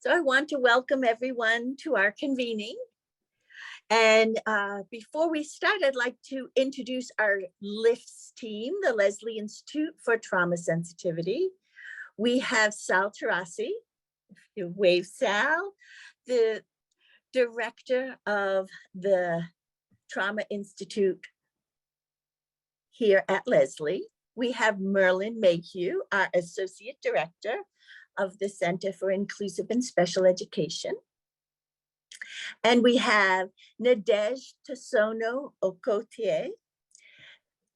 So I want to welcome everyone to our convening. And before we start, I'd like to introduce our LIFTS team, the Leslie Institute for Trauma Sensitivity. We have Sal Tarasi, you wave Sal, the director of the Trauma Institute here at Leslie. We have Merlin Mayhew, our associate director of the Center for Inclusive and Special Education. And we have Nadej Tasono Okotie,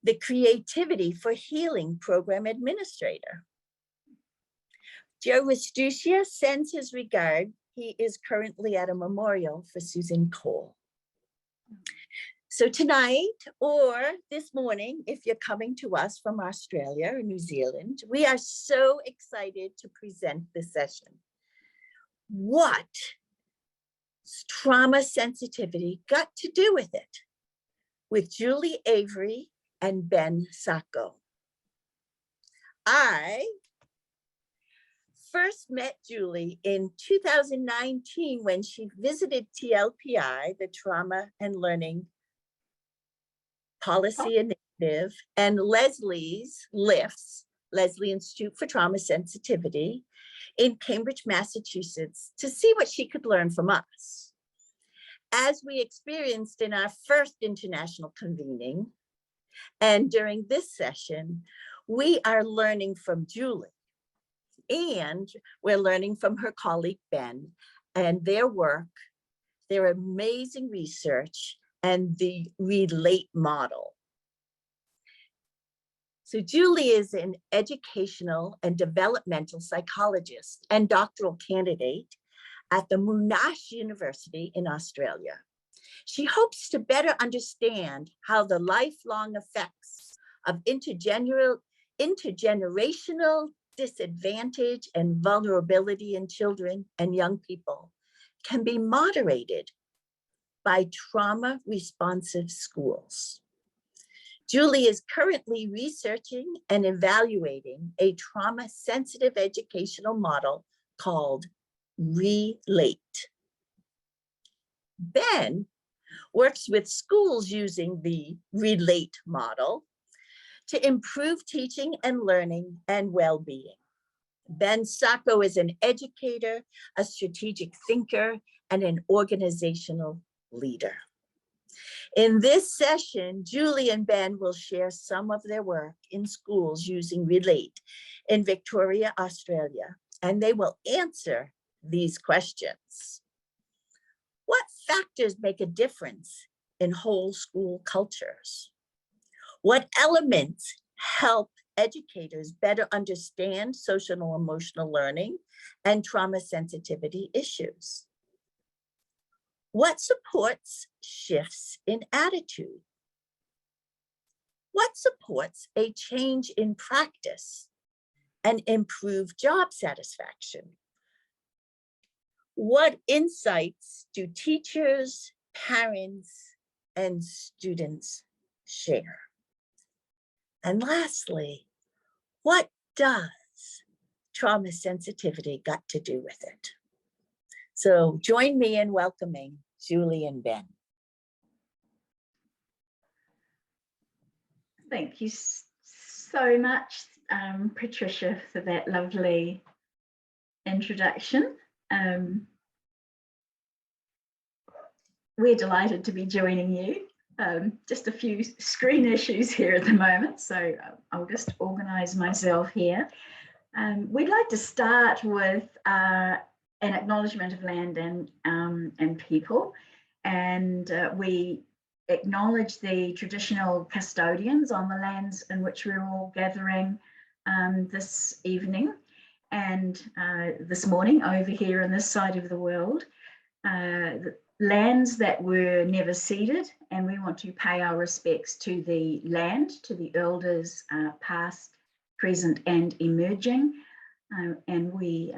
the Creativity for Healing Program Administrator. Joe Restucia sends his regard. He is currently at a memorial for Susan Cole. So tonight or this morning, if you're coming to us from Australia or New Zealand, we are so excited to present this session. What trauma sensitivity got to do with it? With Julie Avery and Ben Sacco. I first met Julie in 2019 when she visited TLPI, the Trauma and Learning Policy Initiative, and Leslie's LIFTS, Leslie Institute for Trauma Sensitivity, in Cambridge, Massachusetts, to see what she could learn from us. As we experienced in our first international convening, and during this session, we are learning from Julie, and we're learning from her colleague Ben and their work, their amazing research, and the RELATE model. So Julie is an educational and developmental psychologist and doctoral candidate at the Monash University in Australia. She hopes to better understand how the lifelong effects of intergenerational disadvantage and vulnerability in children and young people can be moderated by trauma-responsive schools. Julie is currently researching and evaluating a trauma-sensitive educational model called RELATE. Ben works with schools using the RELATE model to improve teaching and learning and well-being. Ben Sacco is an educator, a strategic thinker, and an organizational leader. In this session, Julie and Ben will share some of their work in schools using RELATE in Victoria, Australia, and they will answer these questions. What factors make a difference in whole school cultures? What elements help educators better understand social and emotional learning and trauma sensitivity issues? What supports shifts in attitude? What supports a change in practice and improved job satisfaction? What insights do teachers, parents, and students share? And lastly, what does trauma sensitivity got to do with it? So join me in welcoming Julie and Ben. Thank you so much, Patricia, for that lovely introduction. We're delighted to be joining you. Just a few screen issues here at the moment, so I'll just organize myself here. We'd like to start with an acknowledgement of land and people, and we acknowledge the traditional custodians on the lands in which we're all gathering this evening and this morning over here on this side of the world. The lands that were never ceded, and we want to pay our respects to the land, to the elders past, present and emerging, and we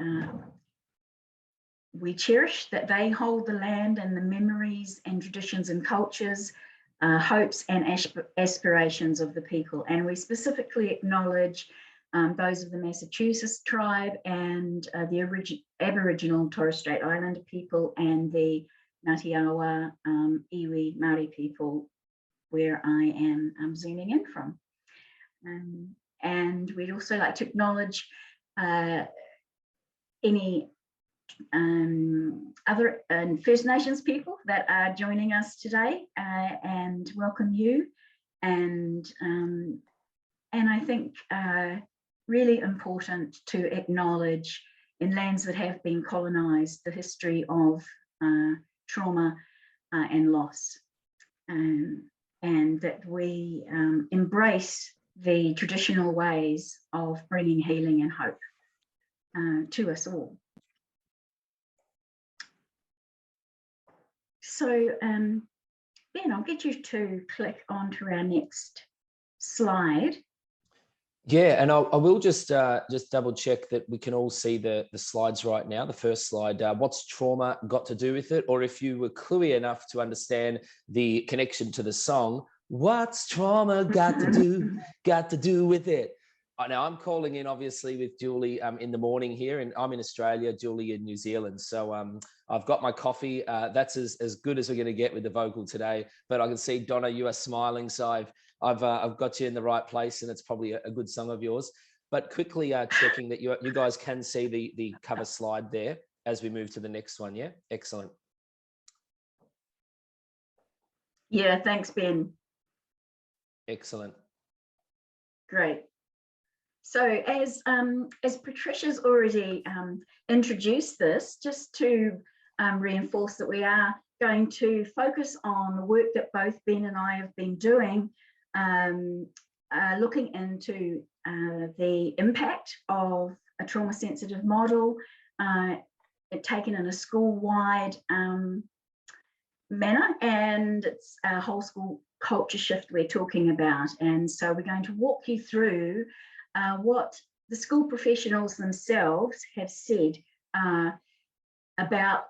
cherish that they hold the land and the memories and traditions and cultures, hopes and aspirations of the people. And we specifically acknowledge those of the Massachusetts tribe and the Aboriginal and Torres Strait Islander people and the Ngāti Iwi Māori people, where I am zooming in from. And we'd also like to acknowledge any other First Nations people that are joining us today, and welcome you. And I think really important to acknowledge, in lands that have been colonised, the history of trauma and loss, and that we embrace the traditional ways of bringing healing and hope to us all. So Ben, I'll get you to click onto our next slide. Yeah, and I will just double check that we can all see the slides right now. The first slide, what's trauma got to do with it? Or if you were cluey enough to understand the connection to the song, what's trauma got to do with it? Now I'm calling in obviously with Julie in the morning here, and I'm in Australia, Julie in New Zealand. So I've got my coffee. That's as good as we're going to get with the vocal today. But I can see, Donna, you are smiling, so I've got you in the right place, and it's probably a good song of yours. But quickly checking that you guys can see the cover slide there as we move to the next one. Yeah, excellent. Yeah, thanks, Ben. Excellent. Great. So as Patricia's already introduced this, just to reinforce that we are going to focus on the work that both Ben and I have been doing, looking into the impact of a trauma-sensitive model taken in a school-wide manner, and it's a whole school culture shift we're talking about. And so we're going to walk you through what the school professionals themselves have said about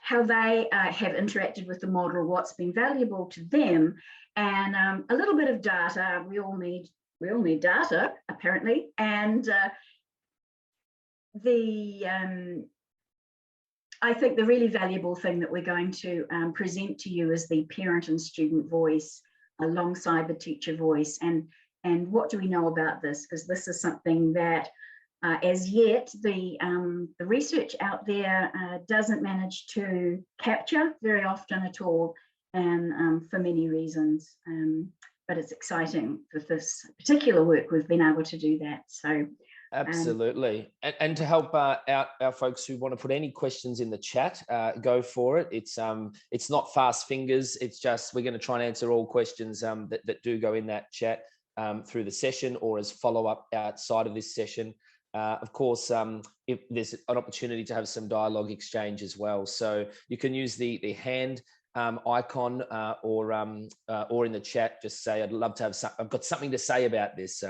how they have interacted with the model, what's been valuable to them, and a little bit of data. We all need data, apparently, and I think the really valuable thing that we're going to present to you is the parent and student voice alongside the teacher voice. And what do we know about this? Because this is something that as yet the research out there doesn't manage to capture very often at all, and for many reasons. But it's exciting with this particular work we've been able to do that. So absolutely. And to help out our folks who want to put any questions in the chat, go for it. It's not fast fingers. It's just we're going to try and answer all questions that do go in that chat through the session or as follow-up outside of this session. Of course, if there's an opportunity to have some dialogue exchange as well. So you can use the hand icon or in the chat, just say, I'd love to have I've got something to say about this.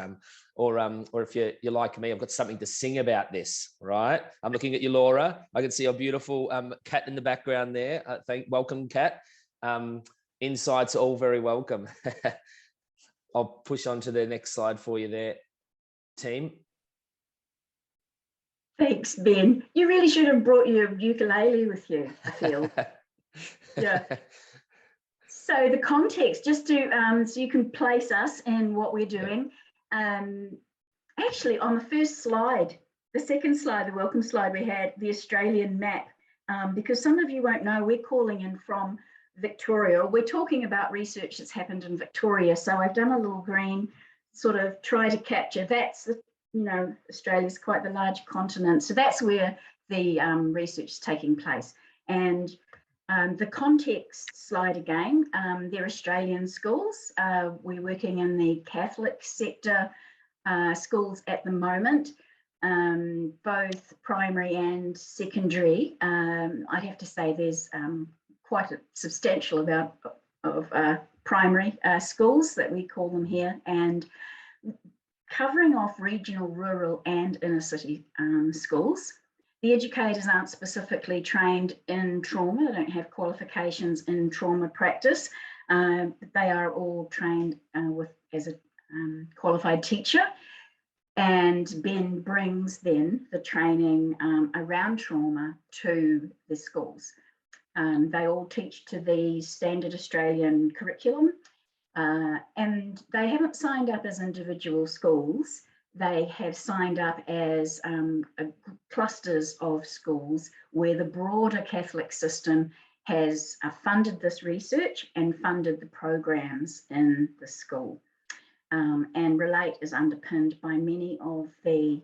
Or if you're like me, I've got something to sing about this, right? I'm looking at you, Laura. I can see a beautiful cat in the background there. Welcome, Cat. Insights are all very welcome. I'll push on to the next slide for you there, team. Thanks, Ben. You really should have brought your ukulele with you, I feel. Yeah. So the context, just to so you can place us in what we're doing. Actually, on the first slide, the second slide, the welcome slide, we had the Australian map. Because some of you won't know, we're calling in from Victoria. We're talking about research that's happened in Victoria. So I've done a little green, sort of try to capture. That's the, Australia's quite the large continent. So that's where the research is taking place. And the context slide again, they're Australian schools. We're working in the Catholic sector schools at the moment, both primary and secondary. I'd have to say there's quite a substantial amount of primary schools that we call them here, and covering off regional, rural and inner city schools. The educators aren't specifically trained in trauma. They don't have qualifications in trauma practice. But they are all trained as a qualified teacher, and Ben brings then the training around trauma to the schools. They all teach to the standard Australian curriculum, and they haven't signed up as individual schools. They have signed up as clusters of schools where the broader Catholic system has funded this research and funded the programs in the school. And Relate is underpinned by many of the,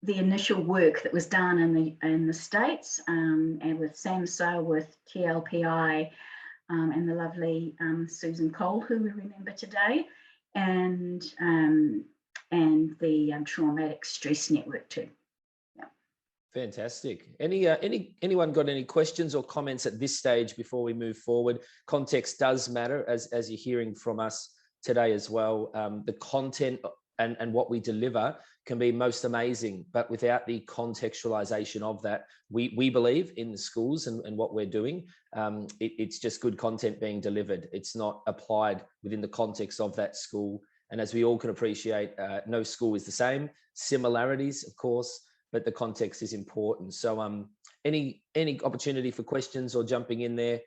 the initial work that was done in the States, and with SAMHSA, with TLPI, and the lovely Susan Cole, who we remember today, and the Traumatic Stress Network too. Fantastic. Anyone got any questions or comments at this stage before we move forward? Context does matter, as you're hearing from us today as well. The content and what we deliver can be most amazing, but without the contextualization of that, we believe in the schools and what we're doing, it's just good content being delivered. It's not applied within the context of that school. And as we all can appreciate, no school is the same. Similarities, of course, but the context is important. So any opportunity for questions or jumping in there?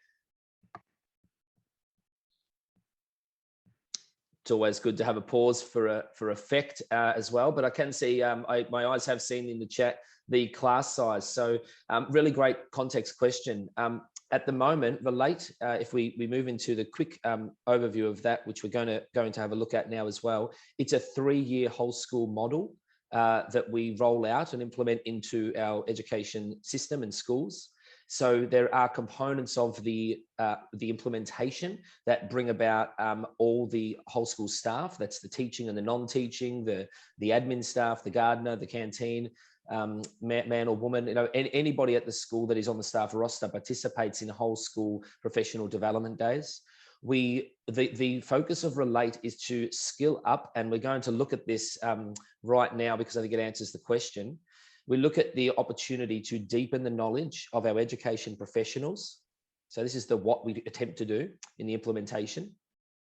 It's always good to have a pause for effect as well. But I can see my eyes have seen in the chat the class size. So really great context question. At the moment, Relate, if we move into the quick overview of that, which we're going to have a look at now as well, it's a 3-year whole school model that we roll out and implement into our education system and schools. So there are components of the implementation that bring about all the whole school staff. That's the teaching and the non-teaching, the admin staff, the gardener, the canteen, man or woman. Anybody at the school that is on the staff roster participates in whole school professional development days. The focus of Relate is to skill up, and we're going to look at this right now because I think it answers the question. We look at the opportunity to deepen the knowledge of our education professionals. So this is what we attempt to do in the implementation.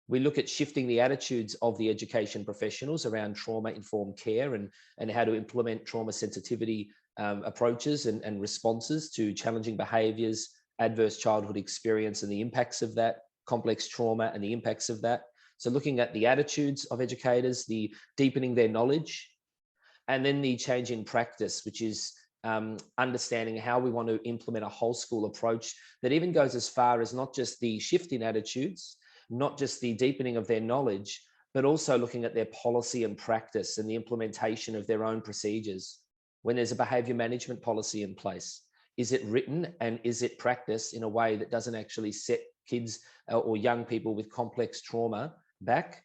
We look at shifting the attitudes of the education professionals around trauma-informed care and how to implement trauma sensitivity approaches and responses to challenging behaviours, adverse childhood experience and the impacts of that, complex trauma and the impacts of that. So looking at the attitudes of educators, the deepening their knowledge, and then the change in practice, which is understanding how we want to implement a whole school approach that even goes as far as not just the shift in attitudes, not just the deepening of their knowledge, but also looking at their policy and practice and the implementation of their own procedures. When there's a behaviour management policy in place, is it written and is it practiced in a way that doesn't actually set kids or young people with complex trauma back?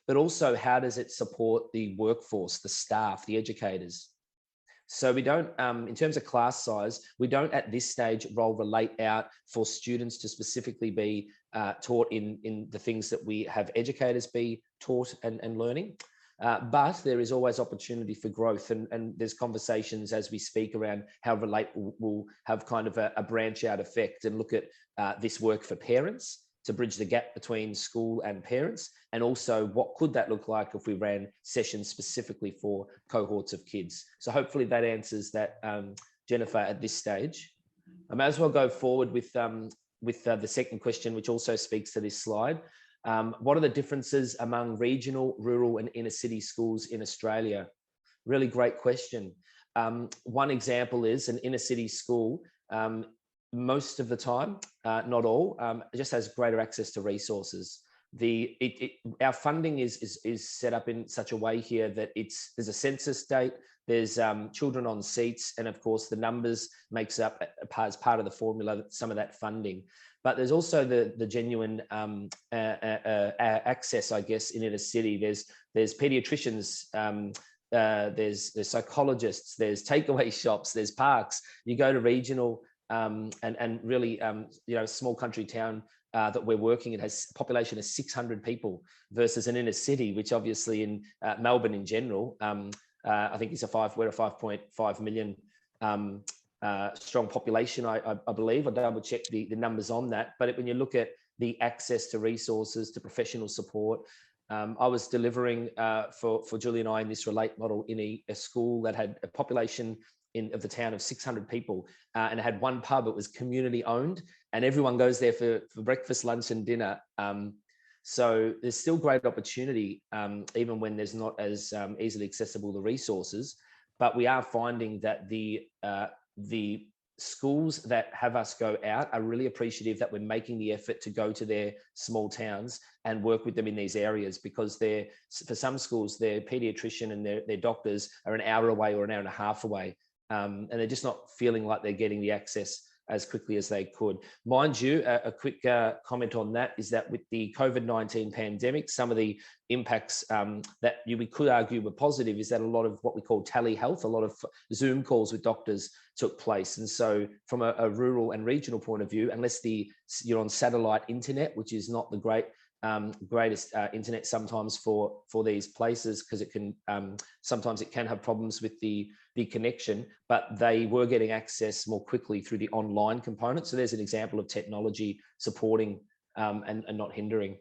But also, how does it support the workforce, the staff, the educators? So we don't, in terms of class size, we don't at this stage roll Relate out for students to specifically be taught in the things that we have educators be taught and learning. But there is always opportunity for growth, and there's conversations as we speak around how Relate will have kind of a branch out effect and look at this work for parents to bridge the gap between school and parents, and also what could that look like if we ran sessions specifically for cohorts of kids. So hopefully that answers that, Jennifer, at this stage. I may as well go forward with the second question, which also speaks to this slide. What are the differences among regional, rural and inner city schools in Australia? Really great question. One example is an inner city school, most of the time, not all, just has greater access to resources. Our funding is set up in such a way here that there's a census date, there's children on seats, and of course the numbers makes up as part of the formula some of that funding. But there's also the genuine access, I guess, in inner city. There's pediatricians, there's psychologists, there's takeaway shops, there's parks. You go to regional and really, small country town that we're working in has a population of 600 people versus an inner city, which obviously in Melbourne in general, I think we're a 5.5 million strong population, I believe. I double check the numbers on that. But when you look at the access to resources, to professional support. I was delivering for Julie and I in this Relate model in a school that had a population of the town of 600 people, and it had one pub. It was community owned, and everyone goes there for breakfast, lunch and dinner. So there's still great opportunity, even when there's not as easily accessible the resources. But we are finding that the schools that have us go out are really appreciative that we're making the effort to go to their small towns and work with them in these areas, because for some schools, their pediatrician and their doctors are an hour away or an hour and a half away. And they're just not feeling like they're getting the access as quickly as they could. Mind you, a quick comment on that is that with the COVID-19 pandemic, some of the impacts that we could argue were positive is that a lot of what we call telehealth, a lot of Zoom calls with doctors took place. And so from a rural and regional point of view, unless you're on satellite internet, which is not the greatest internet sometimes for these places, because it can sometimes it can have problems with the connection, but they were getting access more quickly through the online component. So there's an example of technology supporting and not hindering.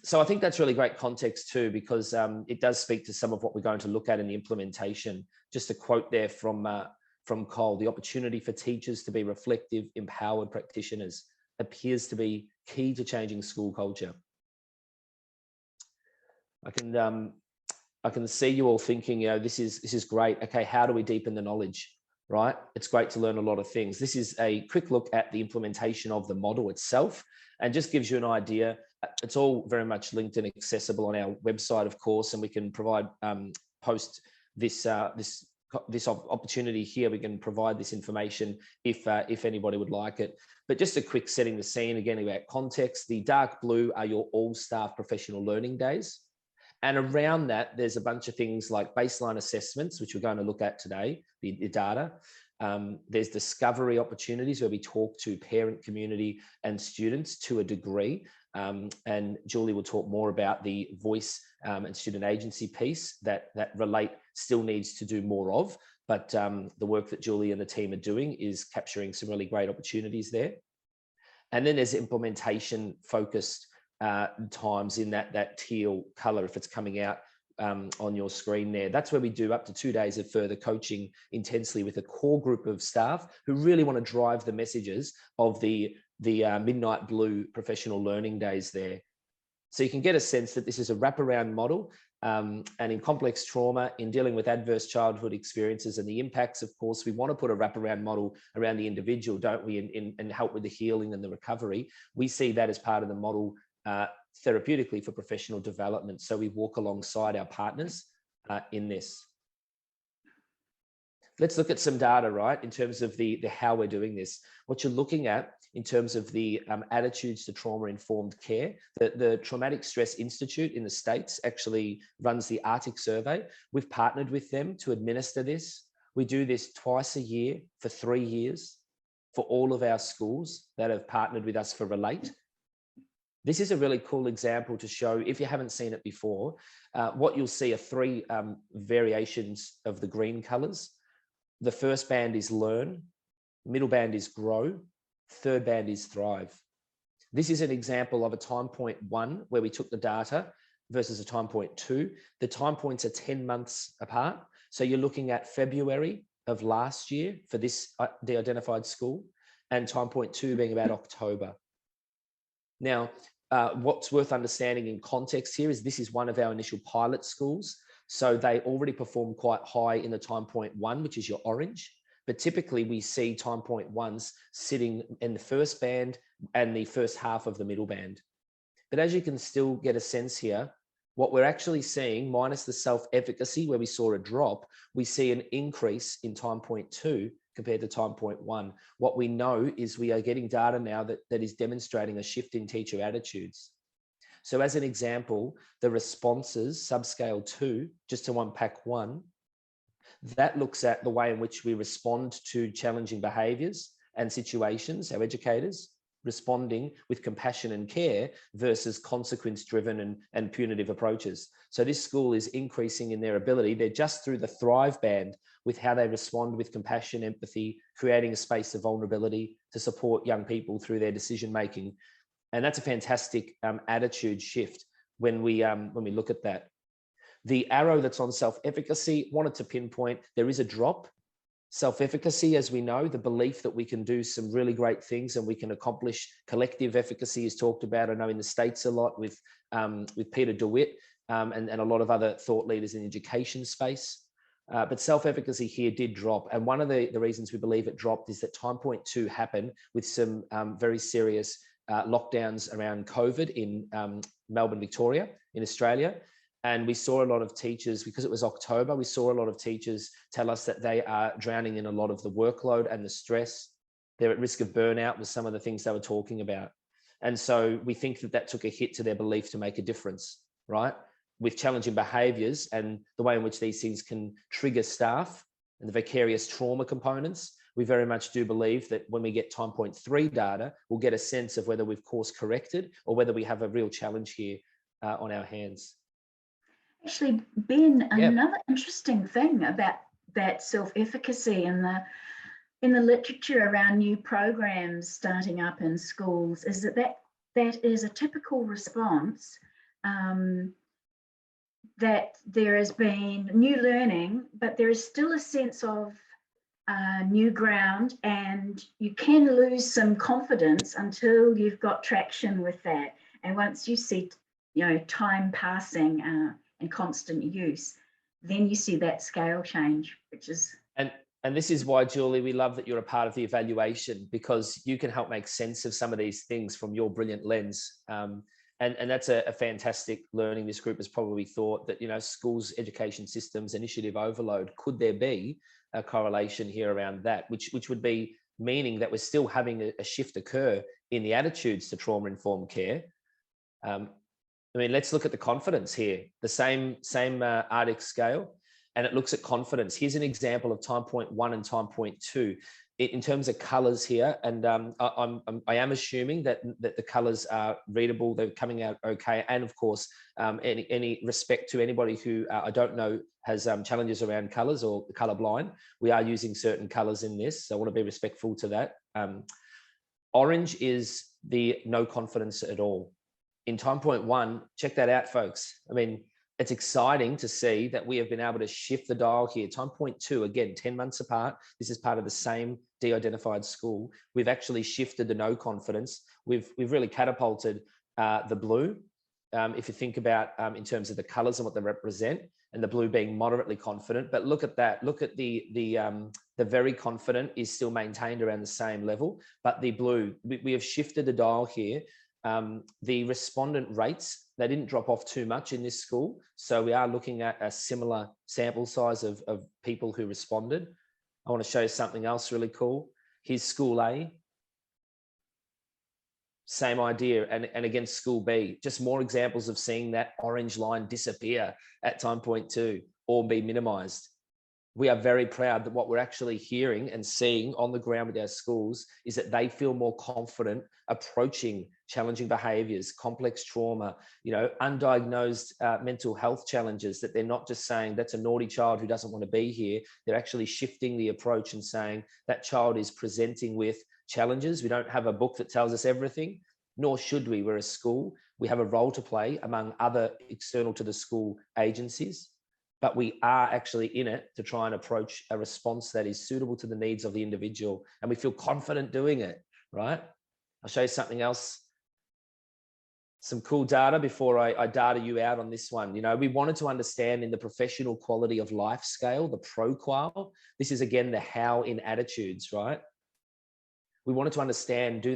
So I think that's really great context too, because it does speak to some of what we're going to look at in the implementation. Just a quote there from Cole: "The opportunity for teachers to be reflective, empowered practitioners appears to be key to changing school culture." I can see you all thinking, this is great. Okay, how do we deepen the knowledge, right? It's great to learn a lot of things. This is a quick look at the implementation of the model itself, and just gives you an idea. It's all very much linked and accessible on our website, of course, and we can provide post this opportunity here. We can provide this information if anybody would like it. But just a quick setting the scene again about context. The dark blue are your all staff professional learning days. And around that, there's a bunch of things like baseline assessments, which we're going to look at today, the data. There's discovery opportunities where we talk to parent, community and students to a degree. And Julie will talk more about the voice and student agency piece that Relate still needs to do more of. But the work that Julie and the team are doing is capturing some really great opportunities there. And then there's implementation focused times in that teal color, if it's coming out on your screen there. That's where we do up to 2 days of further coaching intensely with a core group of staff who really want to drive the messages of the midnight blue professional learning days there. So you can get a sense that this is a wraparound model, and in complex trauma, in dealing with adverse childhood experiences and the impacts, of course, we want to put a wraparound model around the individual, don't we, and help with the healing and the recovery. We see that as part of the model therapeutically for professional development. So we walk alongside our partners in this. Let's look at some data, right, in terms of the how we're doing this. What you're looking at in terms of the attitudes to trauma-informed care, the Traumatic Stress Institute in the States actually runs the Arctic survey. We've partnered with them to administer this. We do this twice a year for 3 years for all of our schools that have partnered with us for Relate. This is a really cool example to show, if you haven't seen it before, what you'll see are 3 variations of the green colors. The first band is learn, middle band is grow, third band is thrive. This is an example of a time point 1 where we took the data versus a time point 2. The time points are 10 months apart. So you're looking at February of last year for this de-identified school, and time point 2 being about October. Now, what's worth understanding in context here is this is one of our initial pilot schools. So they already perform quite high in the time point 1, which is your orange. But typically we see time point 1s sitting in the first band and the first half of the middle band. But as you can still get a sense here, what we're actually seeing, minus the self-efficacy where we saw a drop, we see an increase in time point 2 compared to time point 1. What we know is we are getting data now that is demonstrating a shift in teacher attitudes. So as an example, the responses, subscale 2, just to unpack 1, that looks at the way in which we respond to challenging behaviours and situations, our educators responding with compassion and care versus consequence-driven and punitive approaches. So this school is increasing in their ability. They're just through the thrive band with how they respond with compassion, empathy, creating a space of vulnerability to support young people through their decision-making. And that's a fantastic attitude shift when we look at that. The arrow that's on self-efficacy, wanted to pinpoint, there is a drop. Self-efficacy, as we know, the belief that we can do some really great things and we can accomplish. Collective efficacy is talked about, I know, in the States a lot with Peter DeWitt and a lot of other thought leaders in the education space. But self-efficacy here did drop. And one of the reasons we believe it dropped is that time point 2 happened with some very serious lockdowns around COVID in Melbourne, Victoria, in Australia. And we saw a lot of teachers, because it was October, we saw a lot of teachers tell us that they are drowning in a lot of the workload and the stress. They're at risk of burnout with some of the things they were talking about. And so we think that that took a hit to their belief to make a difference, right? With challenging behaviours and the way in which these things can trigger staff and the vicarious trauma components. We very much do believe that when we get time point 3 data, we'll get a sense of whether we've course corrected or whether we have a real challenge here on our hands. Actually, Ben, another interesting thing about that self-efficacy in the literature around new programs starting up in schools is that is a typical response, that there has been new learning, but there is still a sense of new ground, and you can lose some confidence until you've got traction with that. And once you see, time passing and constant use, then you see that scale change, which is... And this is why, Julie, we love that you're a part of the evaluation, because you can help make sense of some of these things from your brilliant lens. And that's a fantastic learning. This group has probably thought that, schools, education systems, initiative overload, could there be a correlation here around that, which would be meaning that we're still having a shift occur in the attitudes to trauma-informed care. Let's look at the confidence here, the same ARDIC scale, and it looks at confidence. Here's an example of time point 1 and time point 2 in terms of colors here. And I am assuming that the colors are readable, they're coming out okay. And of course, any respect to anybody who I don't know has challenges around colors or colorblind. We are using certain colors in this, so I want to be respectful to that. Orange is the no confidence at all. In time point 1, check that out, folks. It's exciting to see that we have been able to shift the dial here. Time point 2, again, 10 months apart. This is part of the same de-identified school. We've actually shifted the no confidence. We've really catapulted the blue. If you think about in terms of the colors and what they represent, and the blue being moderately confident. But look at that. Look at the very confident is still maintained around the same level, but the blue, we have shifted the dial here. The respondent rates, they didn't drop off too much in this school. So we are looking at a similar sample size of people who responded. I want to show you something else really cool. Here's school A. Same idea. And again, school B, just more examples of seeing that orange line disappear at time point 2 or be minimized. We are very proud that what we're actually hearing and seeing on the ground with our schools is that they feel more confident approaching challenging behaviors, complex trauma, undiagnosed mental health challenges, that they're not just saying that's a naughty child who doesn't want to be here. They're actually shifting the approach and saying that child is presenting with challenges. We don't have a book that tells us everything, nor should we. We're a school. We have a role to play among other external to the school agencies. But we are actually in it to try and approach a response that is suitable to the needs of the individual. And we feel confident doing it, right? I'll show you something else. Some cool data before I data you out on this one. We wanted to understand in the professional quality of life scale, the ProQual. This is again, the how in attitudes, right? We wanted to understand, do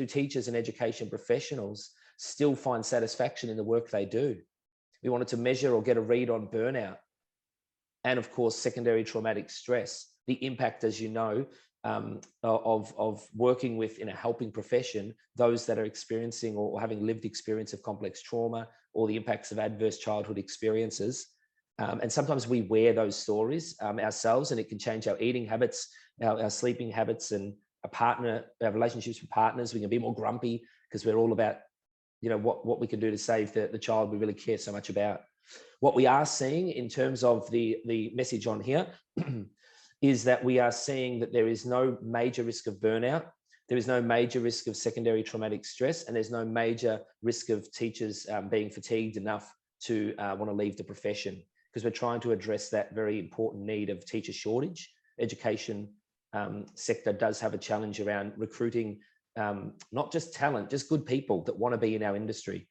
teachers and education professionals still find satisfaction in the work they do? We wanted to measure or get a read on burnout and, of course, secondary traumatic stress, the impact, as you know, of working with, in a helping profession, those that are experiencing or having lived experience of complex trauma or the impacts of adverse childhood experiences. And sometimes we wear those stories ourselves, and it can change our eating habits, our sleeping habits, and our relationships with partners. We can be more grumpy because we're all about what we can do to save the child we really care so much about. What we are seeing in terms of the message on here is that we are seeing that there is no major risk of burnout. There is no major risk of secondary traumatic stress, and there's no major risk of teachers being fatigued enough to want to leave the profession, because we're trying to address that very important need of teacher shortage. Education sector does have a challenge around recruiting not just talent, just good people that want to be in our industry.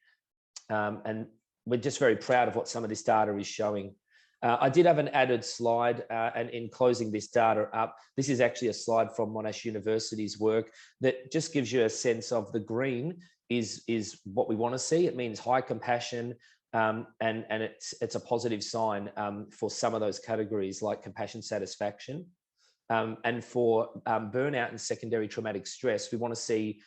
And we're just very proud of what some of this data is showing. I did have an added slide, and in closing this data up, this is actually a slide from Monash University's work that just gives you a sense of the green is what we want to see. It means high compassion, and it's a positive sign for some of those categories like compassion satisfaction. And for burnout and secondary traumatic stress, we want to see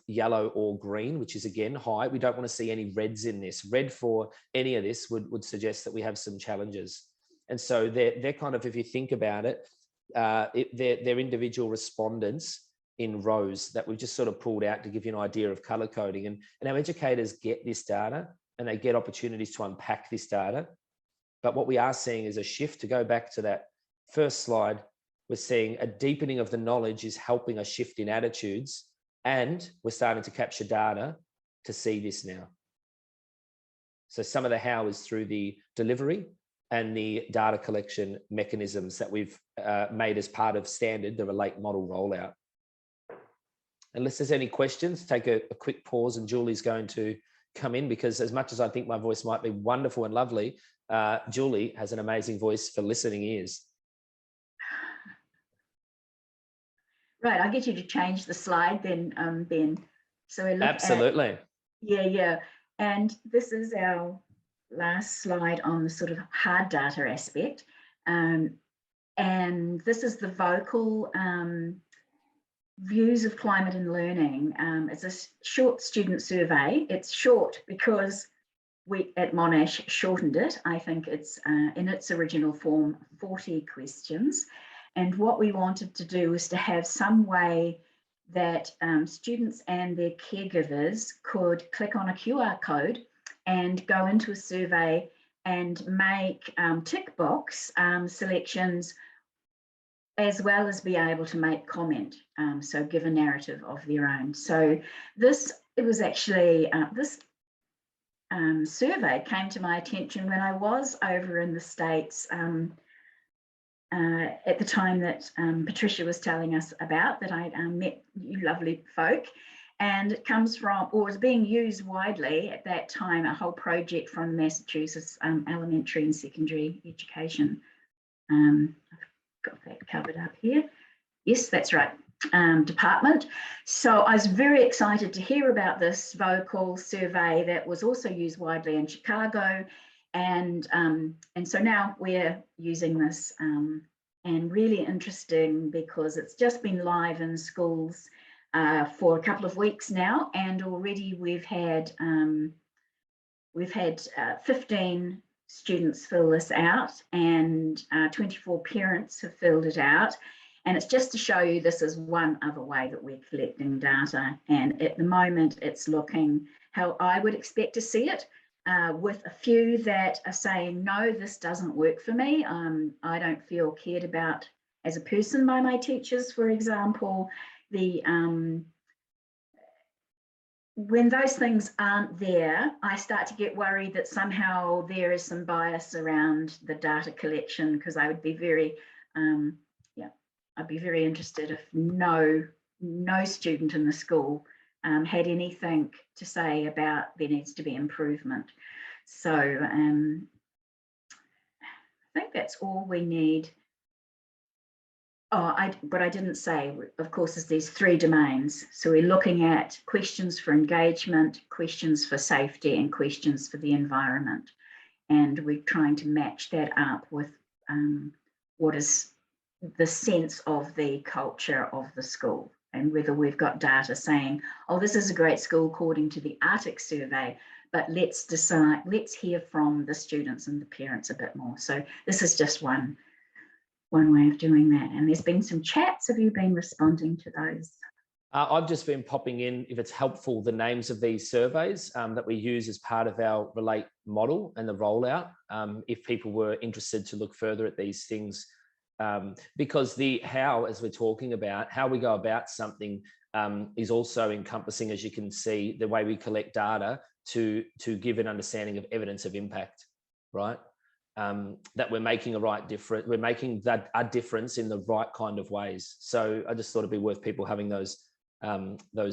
yellow or green, which is again high. We don't want to see any reds in this. Red for any of this would suggest that we have some challenges. And so they're kind of, if you think about it, they're individual respondents in rows that we've just sort of pulled out to give you an idea of color coding. And our educators get this data and they get opportunities to unpack this data. But what we are seeing is a shift. To go back to that first slide, we're seeing a deepening of the knowledge is helping a shift in attitudes, and we're starting to capture data to see this now. So some of the how is through the delivery and the data collection mechanisms that we've made as part of standard, the Relate model rollout. Unless there's any questions, take a quick pause, and Julie's going to come in, because as much as I think my voice might be wonderful and lovely, Julie has an amazing voice for listening ears. Right, I'll get you to change the slide then, Ben. So we look Absolutely. Yeah. And this is our last slide on the sort of hard data aspect. And this is the vocal views of climate and learning. It's a short student survey. It's short because we at Monash shortened it. I think it's in its original form 40 questions. And what we wanted to do was to have some way that students and their caregivers could click on a QR code and go into a survey and make tick box selections, as well as be able to make comment, so give a narrative of their own. So this survey came to my attention when I was over in the States at the time that Patricia was telling us about, that I met you lovely folk. And it comes from, or was being used widely at that time, a whole project from Massachusetts Elementary and Secondary Education. I've got that covered up here. Yes, that's right, department. So I was very excited to hear about this vocal survey that was also used widely in Chicago. And so now we're using this, and really interesting because it's just been live in schools for a couple of weeks now, and already we've had 15 students fill this out, and 24 parents have filled it out. And it's just to show you this is one other way that we're collecting data. And at the moment, it's looking how I would expect to see it, with a few that are saying, no, this doesn't work for me. I don't feel cared about as a person by my teachers, for example. When those things aren't there, I start to get worried that somehow there is some bias around the data collection, because I would be very, I'd be very interested if no student in the school had anything to say about there needs to be improvement. So I think that's all we need. But I didn't say, of course, there's these 3 domains. So we're looking at questions for engagement, questions for safety, and questions for the environment. And we're trying to match that up with what is the sense of the culture of the school, and whether we've got data saying, oh, this is a great school according to the Arctic survey, but let's hear from the students and the parents a bit more. So this is just one way of doing that. And there's been some chats. Have you been responding to those? I've just been popping in, if it's helpful, the names of these surveys that we use as part of our Relate model and the rollout, if people were interested to look further at these things. Because the how, as we're talking about, how we go about something is also encompassing, as you can see, the way we collect data to give an understanding of evidence of impact, right? That we're making we're making that a difference in the right kind of ways. So I just thought it'd be worth people having those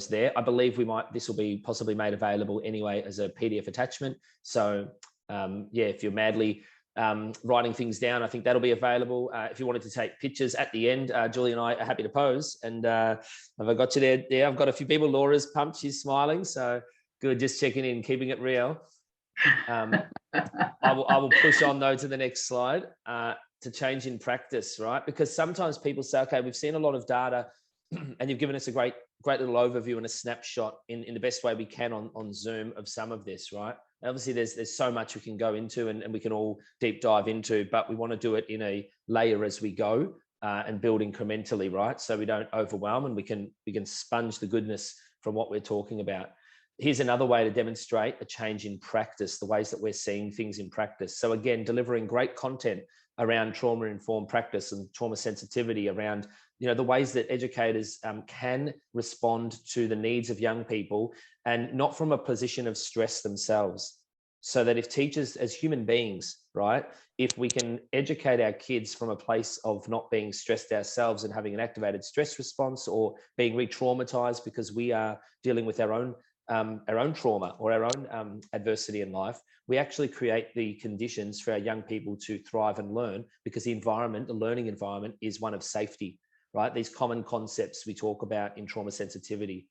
there. I believe this will be possibly made available anyway as a PDF attachment. So yeah, if you're madly writing things down, I think that'll be available. If you wanted to take pictures at the end, Julie and I are happy to pose. And have I got you there? Yeah, I've got a few people. Laura's pumped, she's smiling. So good, just checking in, keeping it real. I will push on though to the next slide, to change in practice, right? Because sometimes people say, okay, we've seen a lot of data and you've given us a great little overview and a snapshot in the best way we can on Zoom of some of this, right? Obviously there's so much we can go into and we can all deep dive into, but we want to do it in a layer as we go, and build incrementally, right? So we don't overwhelm and we can sponge the goodness from what we're talking about. Here's another way to demonstrate a change in practice, the ways that we're seeing things in practice. So again, delivering great content around trauma-informed practice and trauma sensitivity, around the ways that educators can respond to the needs of young people, and not from a position of stress themselves. So that if teachers, as human beings, right, if we can educate our kids from a place of not being stressed ourselves and having an activated stress response, or being re-traumatized because we are dealing with our own trauma or our own adversity in life, we actually create the conditions for our young people to thrive and learn, because the learning environment is one of safety, right? These common concepts we talk about in trauma sensitivity,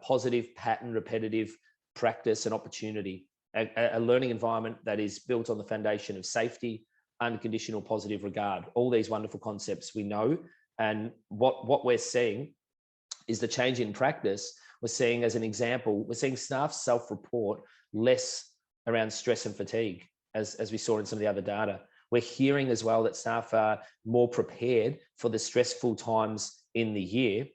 positive, pattern, repetitive practice and opportunity, a learning environment that is built on the foundation of safety, unconditional positive regard, all these wonderful concepts we know. And what we're seeing is the change in practice. We're seeing, as an example, we're seeing staff self-report less around stress and fatigue, as we saw in some of the other data. We're hearing as well that staff are more prepared for the stressful times in the year.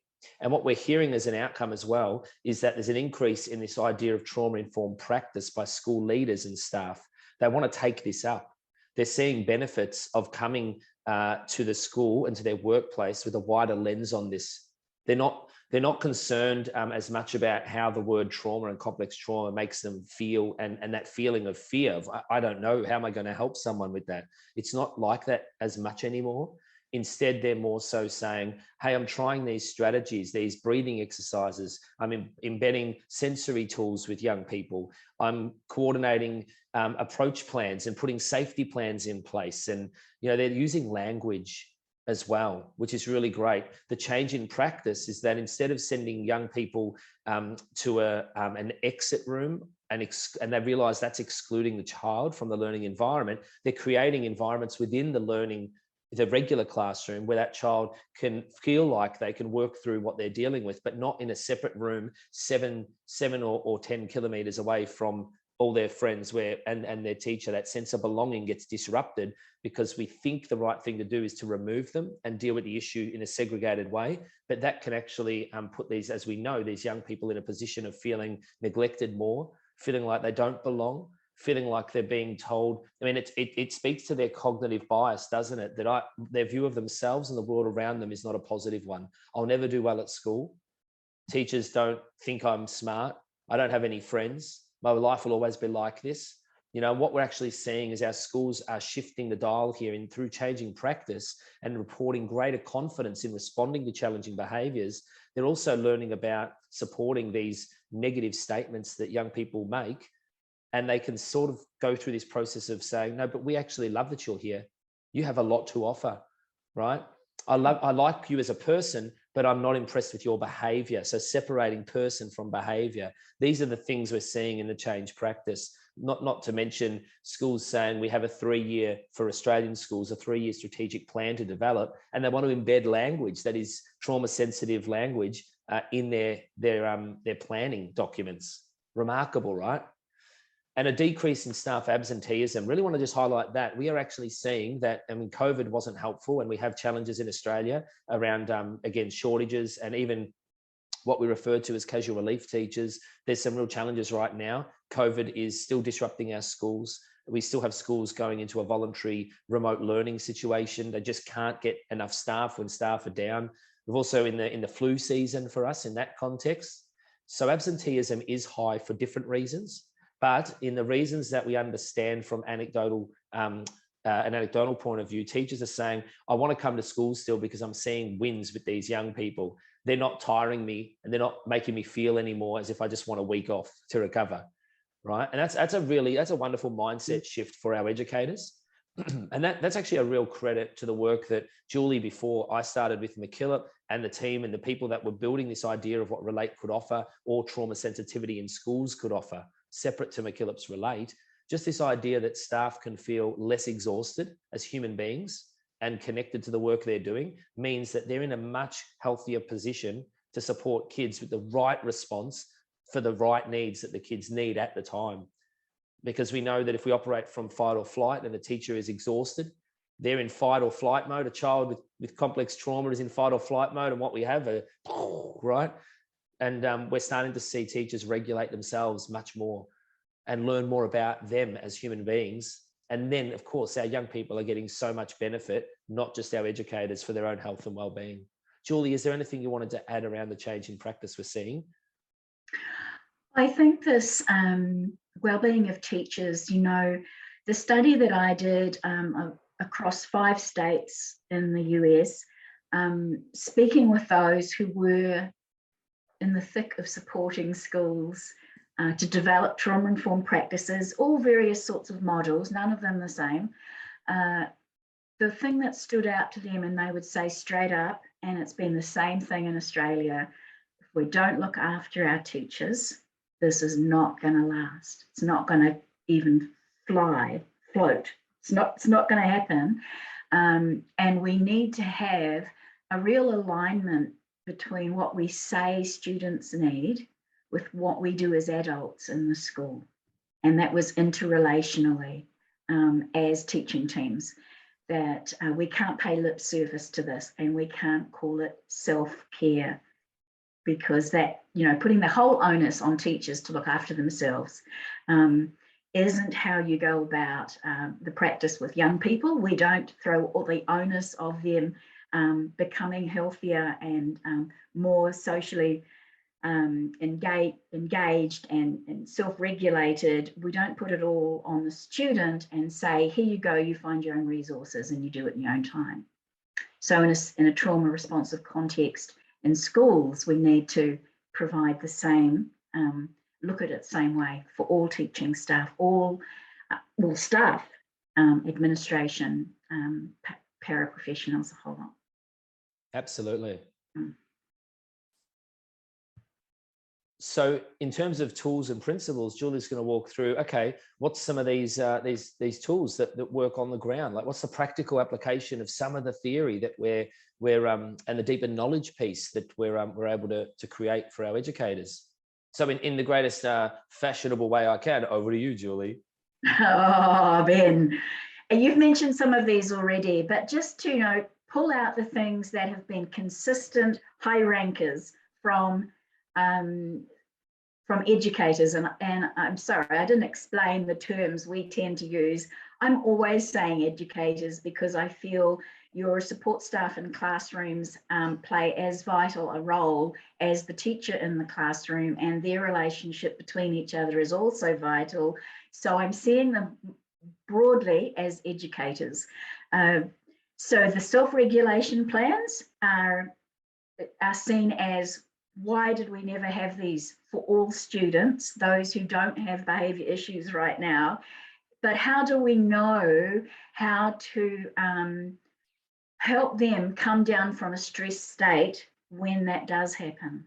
And what we're hearing as an outcome as well is that there's an increase in this idea of trauma-informed practice by school leaders and staff. They want to take this up. They're seeing benefits of coming to the school and to their workplace with a wider lens on this. They're not concerned as much about how the word trauma and complex trauma makes them feel, and that feeling of fear of, I don't know, how am I going to help someone with that? It's not like that as much anymore. Instead, they're more so saying, hey, I'm trying these strategies, these breathing exercises. I'm embedding sensory tools with young people. I'm coordinating approach plans and putting safety plans in place. And, they're using language as well, which is really great. The change in practice is that instead of sending young people to an exit room and they realize that's excluding the child from the learning environment, they're creating environments within the regular classroom where that child can feel like they can work through what they're dealing with, but not in a separate room, seven or 10 kilometers away from all their friends, and their teacher. That sense of belonging gets disrupted because we think the right thing to do is to remove them and deal with the issue in a segregated way. But that can actually put these, as we know, these young people in a position of feeling neglected more, feeling like they don't belong, feeling like they're being told. I mean, it speaks to their cognitive bias, doesn't it? That their view of themselves and the world around them is not a positive one. I'll never do well at school. Teachers don't think I'm smart. I don't have any friends. My life will always be like this. What we're actually seeing is our schools are shifting the dial here through changing practice and reporting greater confidence in responding to challenging behaviours. They're also learning about supporting these negative statements that young people make. And they can sort of go through this process of saying, no, but we actually love that you're here. You have a lot to offer, right? I like you as a person, but I'm not impressed with your behavior. So separating person from behavior. These are the things we're seeing in the change practice. Not to mention schools saying we have for Australian schools, a 3-year strategic plan to develop, and they want to embed language that is trauma sensitive language in their planning documents. Remarkable, right? And a decrease in staff absenteeism. Really want to just highlight that. We are actually seeing that, COVID wasn't helpful, and we have challenges in Australia around, again, shortages and even what we refer to as casual relief teachers. There's some real challenges right now. COVID is still disrupting our schools. We still have schools going into a voluntary remote learning situation. They just can't get enough staff when staff are down. We've also in the flu season for us in that context. So absenteeism is high for different reasons, but in the reasons that we understand from an anecdotal point of view, teachers are saying, I want to come to school still because I'm seeing wins with these young people. They're not tiring me and they're not making me feel anymore as if I just want a week off to recover, right? And that's a wonderful mindset shift for our educators. And that's actually a real credit to the work that Julie, before I started with MacKillop and the team and the people that were building this idea of what Relate could offer, or trauma sensitivity in schools could offer, separate to MacKillop's Relate, just this idea that staff can feel less exhausted as human beings and connected to the work they're doing means that they're in a much healthier position to support kids with the right response for the right needs that the kids need at the time. Because we know that if we operate from fight or flight and the teacher is exhausted, they're in fight or flight mode. A child with complex trauma is in fight or flight mode, and what we have are, right? And we're starting to see teachers regulate themselves much more and learn more about them as human beings. And then, of course, our young people are getting so much benefit, not just our educators, for their own health and well-being. Julie, is there anything you wanted to add around the change in practice we're seeing? I think this well-being of teachers, you know, the study that I did across 5 states in the US, speaking with those who were in the thick of supporting schools to develop trauma-informed practices, all various sorts of models, none of them the same. The thing that stood out to them, and they would say straight up, and it's been the same thing in Australia, if we don't look after our teachers, this is not going to last. It's not going to even float. It's not going to happen. And we need to have a real alignment between what we say students need with what we do as adults in the school. And that was interrelationally as teaching teams, that we can't pay lip service to this and we can't call it self-care, because that, you know, putting the whole onus on teachers to look after themselves isn't how you go about the practice with young people. We don't throw all the onus of them becoming healthier and more socially engaged and self-regulated. We don't put it all on the student and say, here you go, you find your own resources and you do it in your own time. So in a trauma responsive context, in schools, we need to provide the same, look at it the same way for all teaching staff, all staff, administration, paraprofessionals, a whole lot. Absolutely. So in terms of tools and principles, Julie's going to walk through, okay, what's some of these tools that work on the ground? Like, what's the practical application of some of the theory that we're and the deepened knowledge piece that we're able to create for our educators? So in the greatest fashionable way I can, over to you, Julie. Oh, Ben, you've mentioned some of these already, but just to, you know, pull out the things that have been consistent high rankers from educators, and I'm sorry, I didn't explain the terms we tend to use. I'm always saying educators because I feel your support staff in classrooms play as vital a role as the teacher in the classroom, and their relationship between each other is also vital. So I'm seeing them broadly as educators. So the self-regulation plans are seen as, why did we never have these for all students, those who don't have behaviour issues right now? But how do we know how to help them come down from a stressed state when that does happen?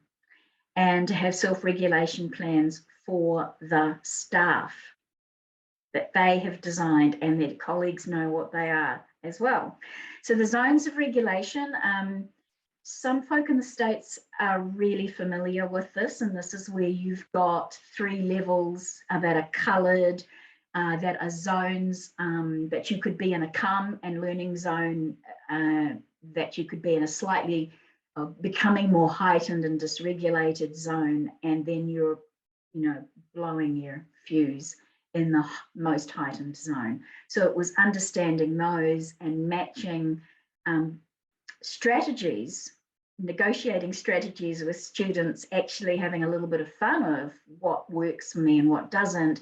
And to have self-regulation plans for the staff that they have designed and their colleagues know what they are as well. So the zones of regulation, some folk in the States are really familiar with this, and this is where you've got 3 levels that are coloured, that are zones, that you could be in a calm and learning zone, that you could be in a slightly becoming more heightened and dysregulated zone, and then you're, you know, blowing your fuse in the most heightened zone. So it was understanding those and matching strategies negotiating strategies with students, actually having a little bit of fun of what works for me and what doesn't,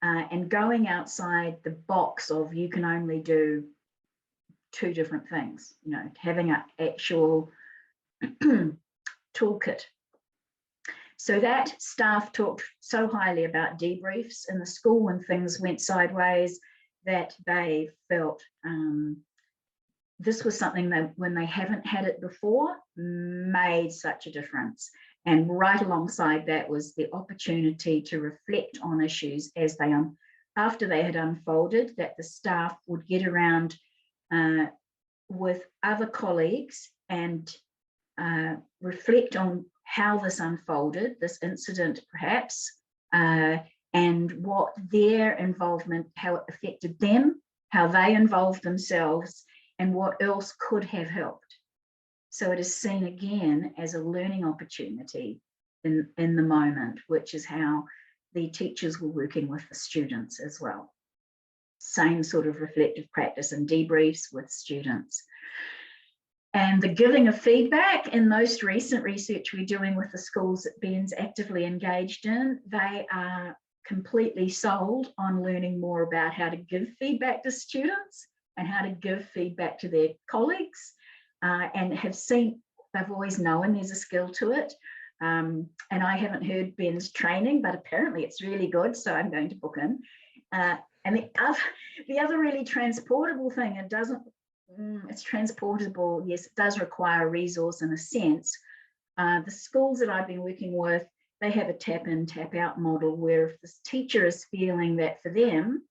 and going outside the box of you can only do 2 different things, you know, having an actual toolkit. So that staff talked so highly about debriefs in the school when things went sideways that they felt this was something that, when they haven't had it before, made such a difference. And right alongside that was the opportunity to reflect on issues as they after they had unfolded, that the staff would get around with other colleagues and reflect on how this unfolded, this incident perhaps, and what their involvement, how it affected them, how they involved themselves, and what else could have helped. So it is seen again as a learning opportunity in the moment, which is how the teachers were working with the students as well. Same sort of reflective practice and debriefs with students. And the giving of feedback, in most recent research we're doing with the schools that Ben's actively engaged in, they are completely sold on learning more about how to give feedback to students and how to give feedback to their colleagues, and have seen, they've always known there's a skill to it. And I haven't heard Ben's training, but apparently it's really good, so I'm going to book in. And the other really transportable thing, it's transportable, yes, it does require a resource in a sense. The schools that I've been working with, they have a tap in, tap out model where if this teacher is feeling that for them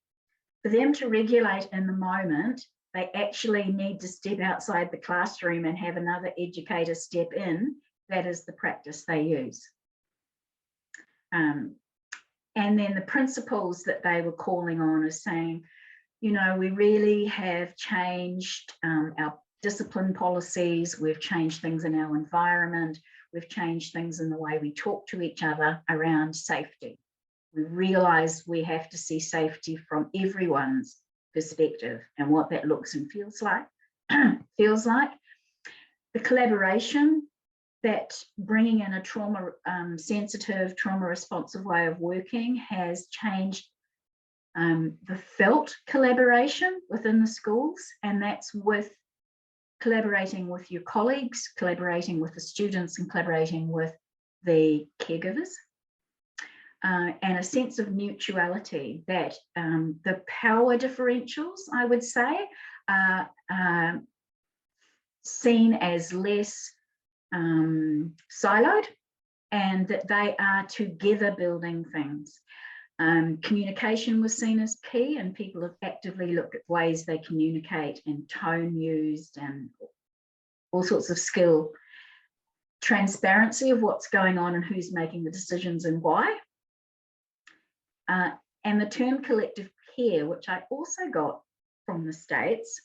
to regulate in the moment, they actually need to step outside the classroom and have another educator step in. That is the practice they use. And then the principles that they were calling on is saying, you know, we really have changed our discipline policies, we've changed things in our environment, we've changed things in the way we talk to each other around safety. We realise we have to see safety from everyone's perspective and what that looks and feels like. The collaboration, that bringing in a trauma sensitive, trauma responsive way of working has changed the felt collaboration within the schools, and that's with collaborating with your colleagues, collaborating with the students, and collaborating with the caregivers. And a sense of mutuality, that the power differentials, I would say, are seen as less siloed, and that they are together building things. Communication was seen as key, and people have actively looked at ways they communicate and tone used and all sorts of skill. Transparency of what's going on and who's making the decisions and why. And the term collective care, which I also got from the States,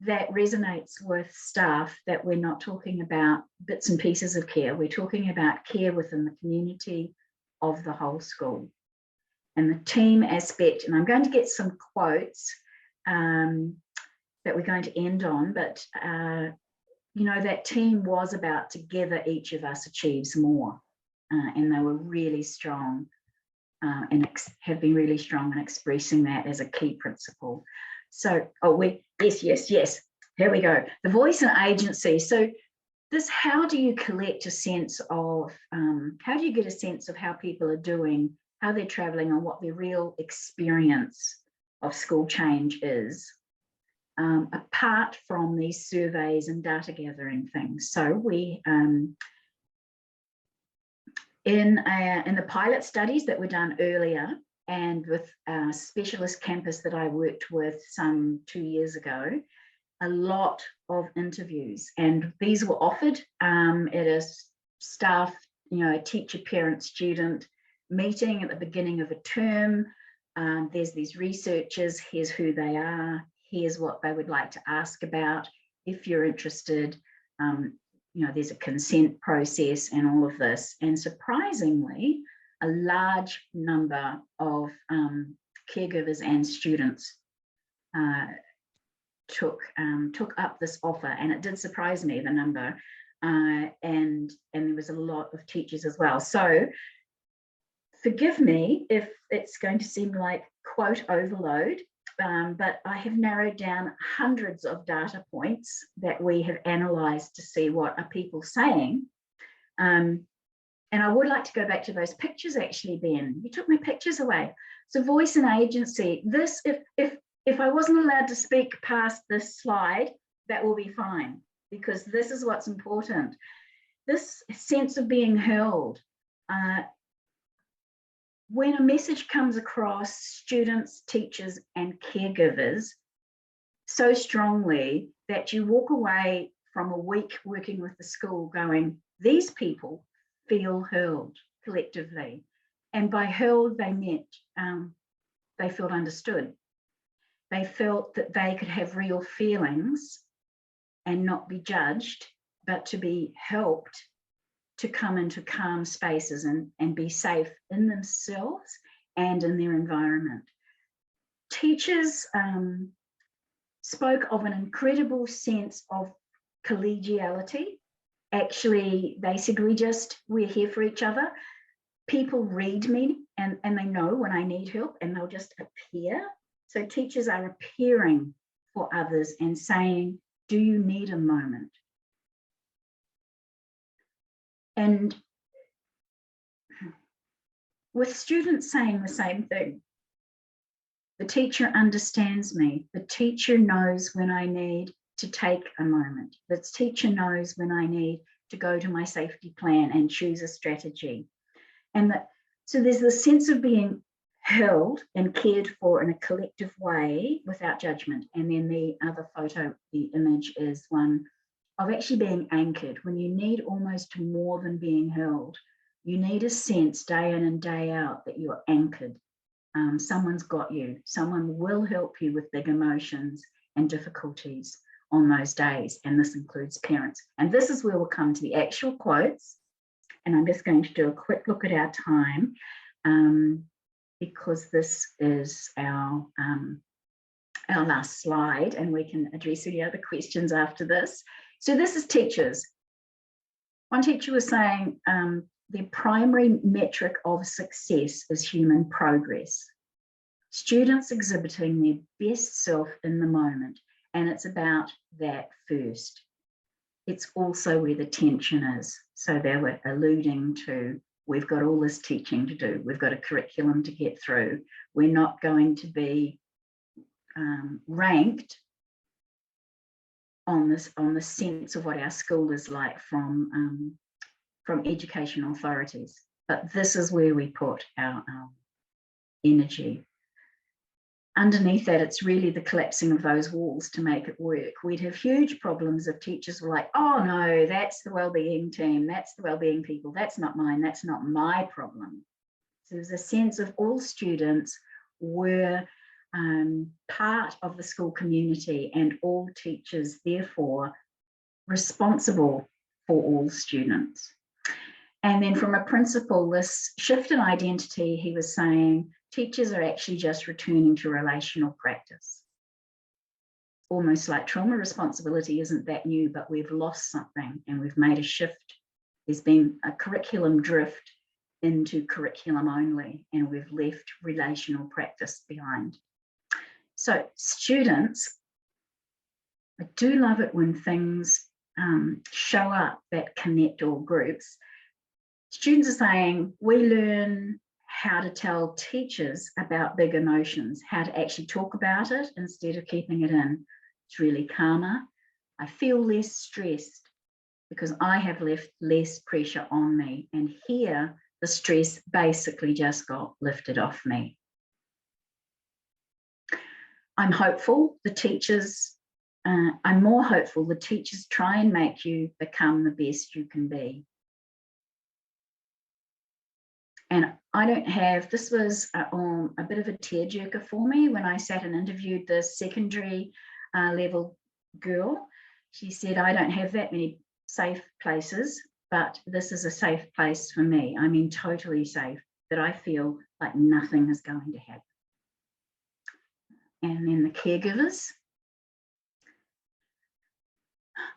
that resonates with staff, that we're not talking about bits and pieces of care, we're talking about care within the community of the whole school. And the team aspect, and I'm going to get some quotes that we're going to end on, but you know, that team was about together each of us achieves more, and they were really strong and have been really strong in expressing that as a key principle. So, yes, here we go. The voice and agency. So this, how do you collect a sense of, how do you get a sense of how people are doing, how they're traveling, and what their real experience of school change is, apart from these surveys and data gathering things. So we, in the pilot studies that were done earlier, and with a specialist campus that I worked with some 2 years ago, a lot of interviews, and these were offered at a staff, you know, a teacher, parent, student meeting at the beginning of a term. There's these researchers, here's who they are, here's what they would like to ask about. If you're interested, you know, there's a consent process and all of this. And surprisingly, a large number of caregivers and students took up this offer, and it did surprise me, the number. and there was a lot of teachers as well. So forgive me if it's going to seem like quote overload, but I have narrowed down hundreds of data points that we have analysed to see what are people saying. And I would like to go back to those pictures actually, Ben. You took my pictures away. So voice and agency, this, if I wasn't allowed to speak past this slide, that will be fine, because this is what's important. This sense of being held. When a message comes across students, teachers, and caregivers so strongly that you walk away from a week working with the school going, these people feel held collectively. And by held, they meant they felt understood. They felt that they could have real feelings and not be judged, but to be helped to come into calm spaces and be safe in themselves and in their environment. Teachers spoke of an incredible sense of collegiality. Actually, they said, we're here for each other. People read me and they know when I need help and they'll just appear. So teachers are appearing for others and saying, do you need a moment? And with students saying the same thing, the teacher understands me. The teacher knows when I need to take a moment. The teacher knows when I need to go to my safety plan and choose a strategy. And so there's the sense of being held and cared for in a collective way without judgment. And then the other photo, the image, is one of actually being anchored. When you need almost more than being held, you need a sense day in and day out that you're anchored. Someone's got you. Someone will help you with big emotions and difficulties on those days. And this includes parents. And this is where we'll come to the actual quotes. And I'm just going to do a quick look at our time because this is our last slide and we can address any other questions after this. So this is teachers. One teacher was saying their primary metric of success is human progress. Students exhibiting their best self in the moment, and it's about that first. It's also where the tension is. So they were alluding to, we've got all this teaching to do. We've got a curriculum to get through. We're not going to be ranked on the sense of what our school is like from education authorities. But this is where we put our energy. Underneath that, it's really the collapsing of those walls to make it work. We'd have huge problems if teachers were like, oh no, that's the wellbeing team, that's the wellbeing people, that's not mine, that's not my problem. So there's a sense of all students were part of the school community and all teachers, therefore, responsible for all students. And then from a principal, this shift in identity, he was saying, teachers are actually just returning to relational practice. Almost like trauma responsibility isn't that new, but we've lost something and we've made a shift. There's been a curriculum drift into curriculum only, and we've left relational practice behind. So students, I do love it when things show up that connect all groups. Students are saying, we learn how to tell teachers about big emotions, how to actually talk about it instead of keeping it in. It's really calmer. I feel less stressed because I have left less pressure on me. And here, the stress basically just got lifted off me. I'm hopeful the teachers, I'm more hopeful the teachers try and make you become the best you can be. And I don't have, this was a bit of a tearjerker for me when I sat and interviewed the secondary level girl. She said, I don't have that many safe places, but this is a safe place for me. I mean, totally safe, that I feel like nothing is going to happen. And then the caregivers.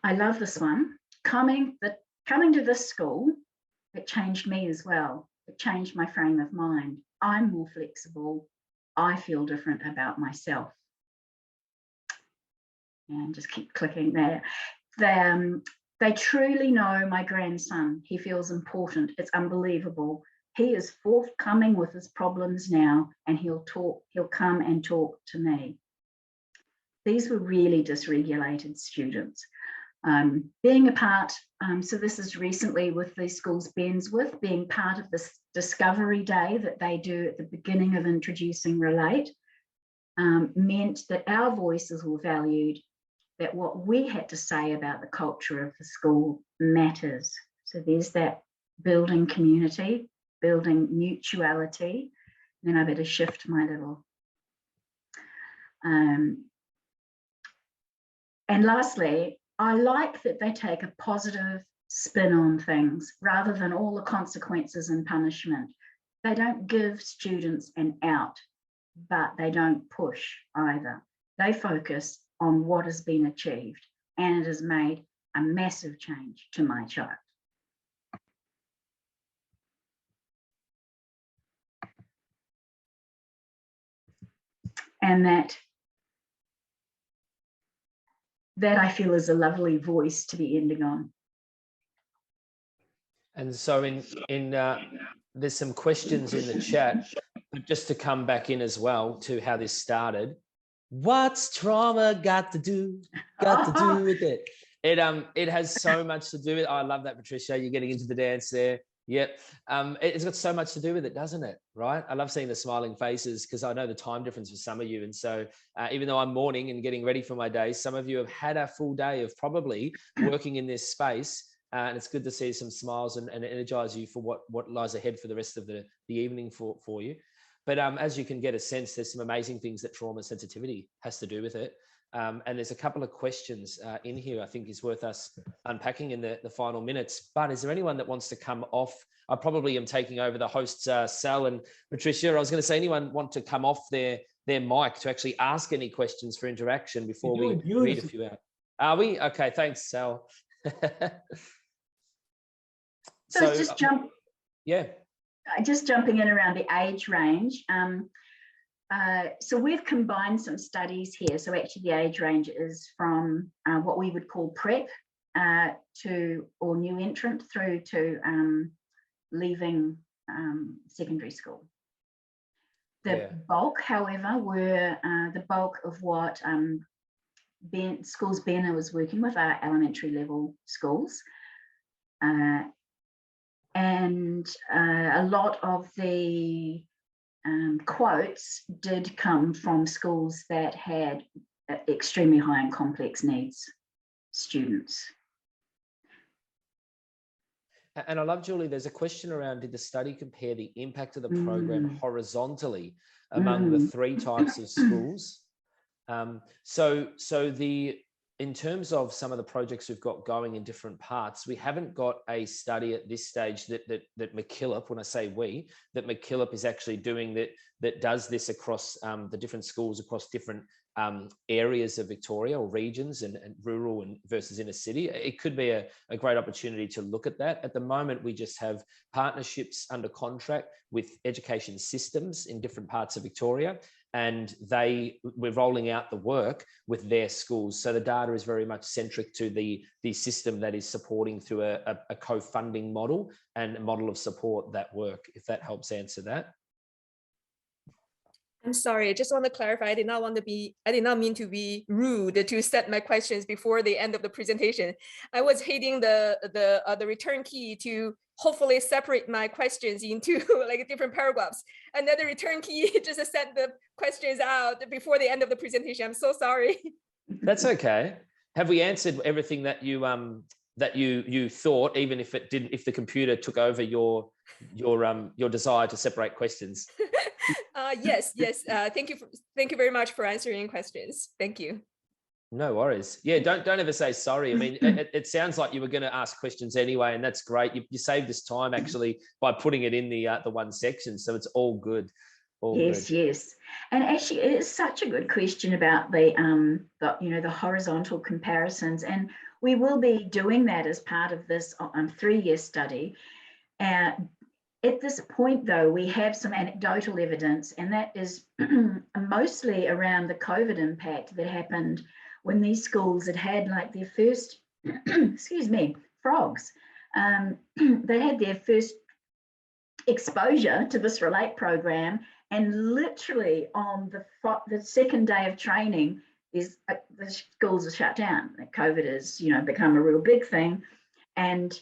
I love this one. coming to this school, it changed me as well. It changed my frame of mind. I'm more flexible. I feel different about myself. And just keep clicking there. They truly know my grandson. He feels important. It's unbelievable. He is forthcoming with his problems now, and he'll come and talk to me. These were really dysregulated students. Being a part, so this is recently with the schools Ben's with, being part of this discovery day that they do at the beginning of introducing Relate, meant that our voices were valued, that what we had to say about the culture of the school matters. So there's that building community, building mutuality. Then I better shift my little. And lastly, I like that they take a positive spin on things rather than all the consequences and punishment. They don't give students an out, but they don't push either. They focus on what has been achieved, and it has made a massive change to my child. And that I feel is a lovely voice to be ending on. And so there's some questions in the chat, but just to come back in as well to how this started. What's trauma got to do with it? It has so much to do with it. I love that, Patricia. You're getting into the dance there. Yep. It's got so much to do with it, doesn't it? Right? I love seeing the smiling faces because I know the time difference for some of you. And so even though I'm morning and getting ready for my day, some of you have had a full day of probably working in this space. And it's good to see some smiles and energize you for what lies ahead for the rest of the evening for you. But as you can get a sense, there's some amazing things that trauma sensitivity has to do with it. And there's a couple of questions in here I think is worth us unpacking in the final minutes. But is there anyone that wants to come off? I probably am taking over the hosts, Sal and Patricia. I was going to say, anyone want to come off their mic to actually ask any questions for interaction before we read a few out? Are we? Okay, thanks, Sal. So just jump. Yeah. Just jumping in around the age range. So we've combined some studies here. So actually the age range is from what we would call prep or new entrant through to leaving secondary school. The bulk, however, were the bulk of what schools Ben was working with are elementary level schools. And a lot of the quotes did come from schools that had extremely high and complex needs students. And I love, Julie, there's a question around, did the study compare the impact of the program horizontally among the three types of schools? In terms of some of the projects we've got going in different parts, we haven't got a study at this stage that MacKillop, when I say we, that MacKillop is actually doing that does this across the different schools across different areas of Victoria or regions and rural and versus inner city. It could be a great opportunity to look at that. At the moment, we just have partnerships under contract with education systems in different parts of Victoria, and we're rolling out the work with their schools. So the data is very much centric to the system that is supporting through a co-funding model and a model of support that work, if that helps answer that. I'm sorry, I just want to clarify, I did not mean to be rude to set my questions before the end of the presentation. I was hitting the return key to hopefully separate my questions into like different paragraphs. And then the return key just sent the questions out before the end of the presentation. I'm so sorry. That's okay. Have we answered everything that you thought, even if it didn't, if the computer took over your desire to separate questions? Yes. Thank you very much for answering questions. Thank you. No worries. Yeah, don't ever say sorry. I mean, it sounds like you were going to ask questions anyway, and that's great. You saved us time actually by putting it in the one section, so it's all good. All Yes, good. yes. And actually, it is such a good question about the the horizontal comparisons, and we will be doing that as part of this 3-year study. At this point, though, we have some anecdotal evidence, and that is mostly around the COVID impact that happened when these schools had like their first, excuse me, frogs. They had their first exposure to this Relate program, and literally on the second day of training, the schools are shut down. COVID has, become a real big thing, and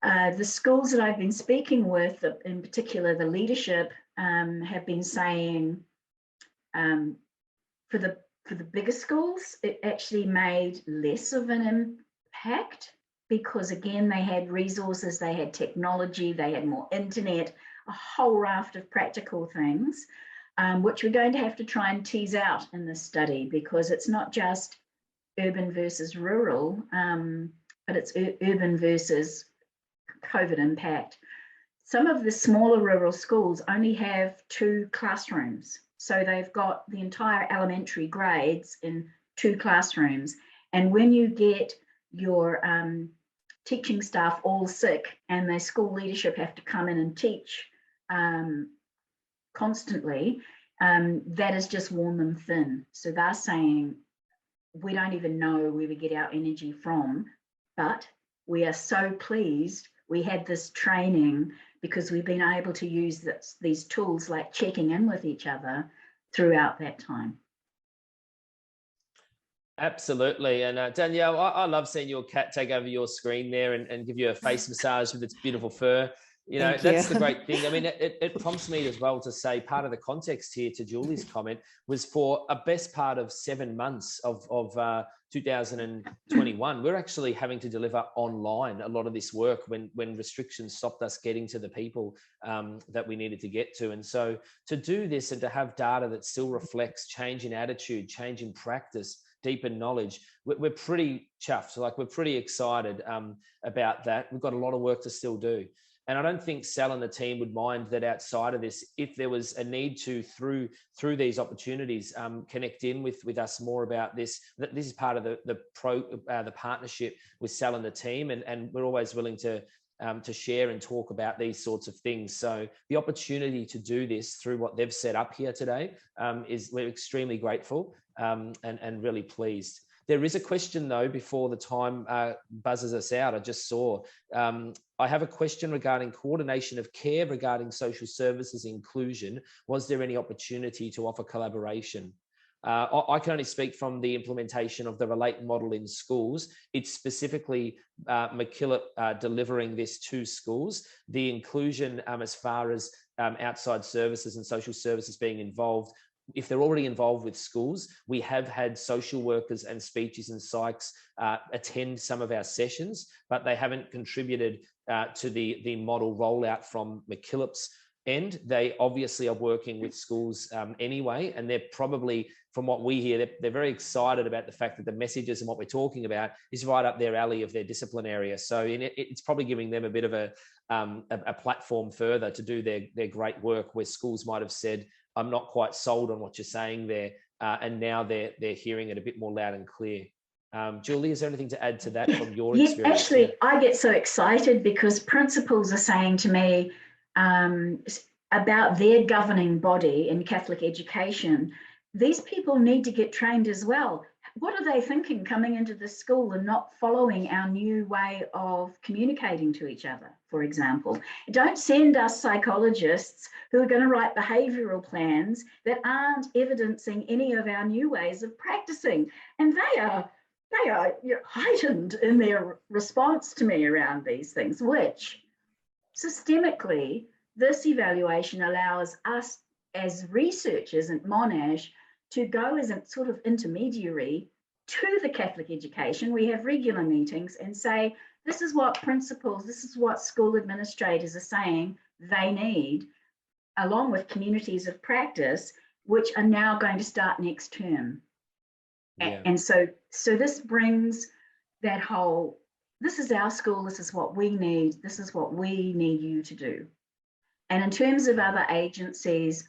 the schools that I've been speaking with, in particular the leadership, have been saying for the bigger schools, it actually made less of an impact because, again, they had resources, they had technology, they had more internet, a whole raft of practical things, which we're going to have to try and tease out in this study, because it's not just urban versus rural, but it's urban versus COVID impact. Some of the smaller rural schools only have 2 classrooms. So they've got the entire elementary grades in 2 classrooms. And when you get your teaching staff all sick and the school leadership have to come in and teach constantly, that has just worn them thin. So they're saying, we don't even know where we get our energy from, but we are so pleased we had this training because we've been able to use these tools like checking in with each other throughout that time. Absolutely. And Danielle, I love seeing your cat take over your screen there and give you a face massage with its beautiful fur. That's the great thing. I mean, it prompts me as well to say part of the context here to Julie's comment was for a best part of 7 months of 2021, we're actually having to deliver online a lot of this work when restrictions stopped us getting to the people that we needed to get to. And so to do this and to have data that still reflects change in attitude, change in practice, deepened knowledge, we're pretty chuffed. Like, we're pretty excited about that. We've got a lot of work to still do. And I don't think Sal and the team would mind that outside of this, if there was a need to, through these opportunities, connect in with us more about this. This is part of the partnership with Sal and the team, and we're always willing to share and talk about these sorts of things. So the opportunity to do this through what they've set up here today we're extremely grateful and really pleased. There is a question, though, before the time buzzes us out. I just saw. I have a question regarding coordination of care regarding social services inclusion. Was there any opportunity to offer collaboration? I can only speak from the implementation of the Relate model in schools. It's specifically MacKillop delivering this to schools. The inclusion as far as outside services and social services being involved, if they're already involved with schools, we have had social workers and speeches and psychs attend some of our sessions, but they haven't contributed to the model rollout from MacKillop's end. They obviously are working with schools anyway, and they're probably, from what we hear, they're very excited about the fact that the messages and what we're talking about is right up their alley of their discipline area. So it's probably giving them a bit of a platform further to do their great work, where schools might have said, I'm not quite sold on what you're saying there. And now they're hearing it a bit more loud and clear. Julie, is there anything to add to that from your experience? Actually, I get so excited because principals are saying to me about their governing body in Catholic education, these people need to get trained as well. What are they thinking coming into the school and not following our new way of communicating to each other, for example? Don't send us psychologists who are going to write behavioural plans that aren't evidencing any of our new ways of practicing. And they are heightened in their response to me around these things, which systemically, this evaluation allows us as researchers at Monash to go as a sort of intermediary to the Catholic education. We have regular meetings and say, this is what principals, this is what school administrators are saying they need, along with communities of practice, which are now going to start next term. Yeah. And so this brings that whole, this is our school, this is what we need, this is what we need you to do. And in terms of other agencies,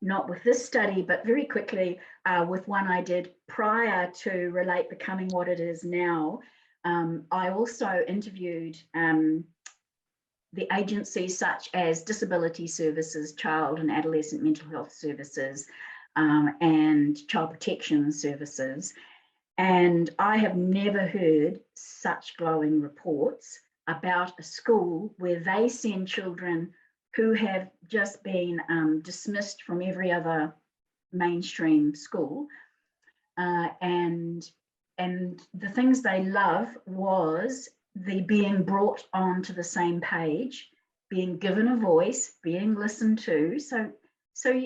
not with this study, but very quickly with one I did prior to Relate becoming what it is now. I also interviewed the agencies such as Disability Services, Child and Adolescent Mental Health Services, and Child Protection Services. And I have never heard such glowing reports about a school where they send children who have just been dismissed from every other mainstream school. And the things they love was the being brought onto the same page, being given a voice, being listened to. So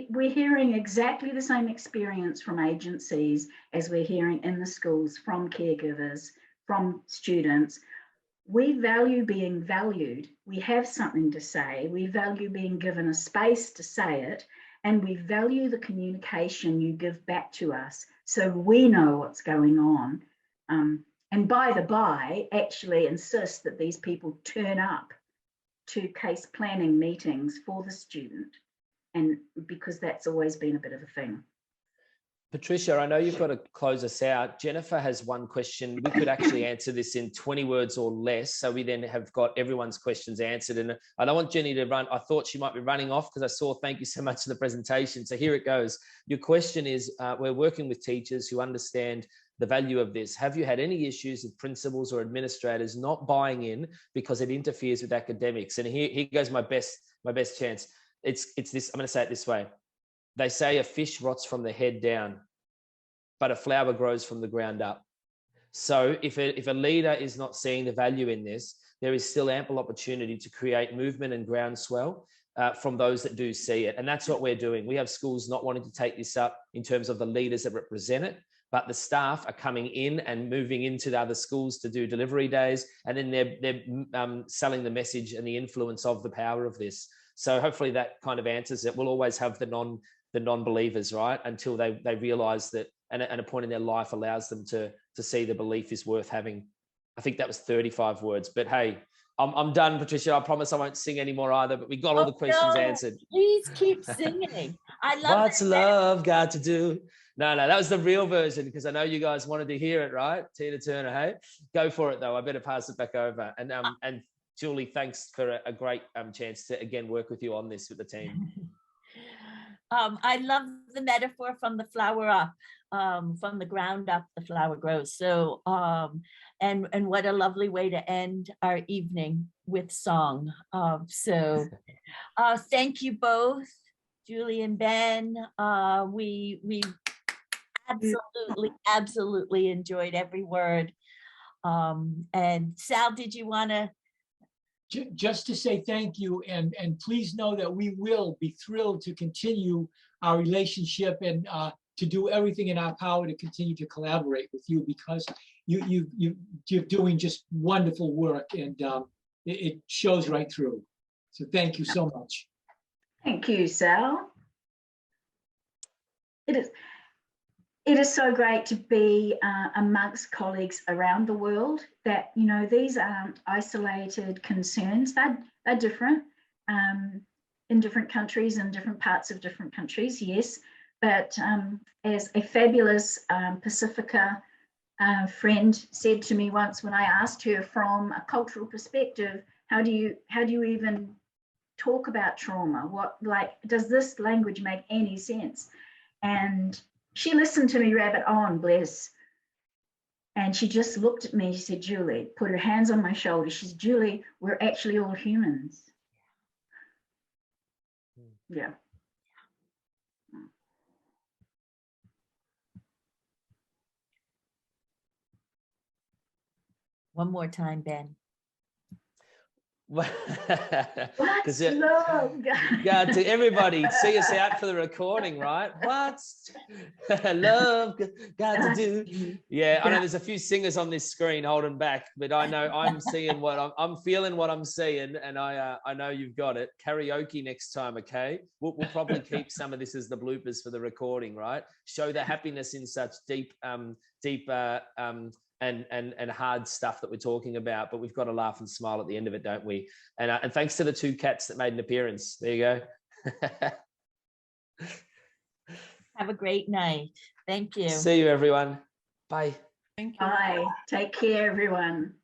we're hearing exactly the same experience from agencies as we're hearing in the schools, from caregivers, from students. We value being valued. We have something to say. We value being given a space to say it. And we value the communication you give back to us so we know what's going on. And by the by, actually insist that these people turn up to case planning meetings for the student. And because that's always been a bit of a thing. Patricia, I know you've got to close us out. Jennifer has one question. We could actually answer this in 20 words or less. So we then have got everyone's questions answered. And I don't want Jenny to run. I thought she might be running off because I saw, thank you so much for the presentation. So here it goes. Your question is, we're working with teachers who understand the value of this. Have you had any issues with principals or administrators not buying in because it interferes with academics? And here goes my best chance. It's this, I'm going to say it this way. They say a fish rots from the head down, but a flower grows from the ground up. So if a leader is not seeing the value in this, there is still ample opportunity to create movement and groundswell from those that do see it. And that's what we're doing. We have schools not wanting to take this up in terms of the leaders that represent it, but the staff are coming in and moving into the other schools to do delivery days. And then they're selling the message and the influence of the power of this. So hopefully that kind of answers it. We'll always have the non-believers, right? Until they realize that, and a point in their life allows them to see the belief is worth having. I think that was 35 words, but hey, I'm done, Patricia. I promise I won't sing anymore either, but we got all the questions answered. Please keep singing. I love What's love got to do? No, that was the real version because I know you guys wanted to hear it, right? Tina Turner, hey? Go for it though. I better pass it back over. And Julie, thanks for a great chance to again work with you on this with the team. I love the metaphor from the flower up, from the ground up, the flower grows. So, and what a lovely way to end our evening with song. Thank you both, Julie and Ben. We absolutely enjoyed every word. And Sal, did you want to? Just to say thank you, and please know that we will be thrilled to continue our relationship and to do everything in our power to continue to collaborate with you, because you're doing just wonderful work, and it shows right through. So thank you so much. Thank you, Sal. It is so great to be amongst colleagues around the world that, you know, these aren't isolated concerns. They're different in different countries and different parts of different countries, yes. But as a fabulous Pacifica friend said to me once when I asked her from a cultural perspective, how do you even talk about trauma? Does this language make any sense? And she listened to me rabbit on, bless. And she just looked at me, she said, Julie, put her hands on my shoulder. She said, Julie, we're actually all humans. Yeah. One more time, Ben. What's love? God, to everybody, see us out for the recording, right? What's love got to do? Yeah, I know there's a few singers on this screen holding back, but I know I'm seeing what I'm feeling what I'm seeing, and I know you've got it. Karaoke next time, okay? We'll probably keep some of this as the bloopers for the recording, right? Show the happiness in such deep and hard stuff that we're talking about, but we've got to laugh and smile at the end of it, don't we? And thanks to the two cats that made an appearance. There you go. Have a great night. Thank you. See you, everyone. Bye. Bye. Take care, everyone.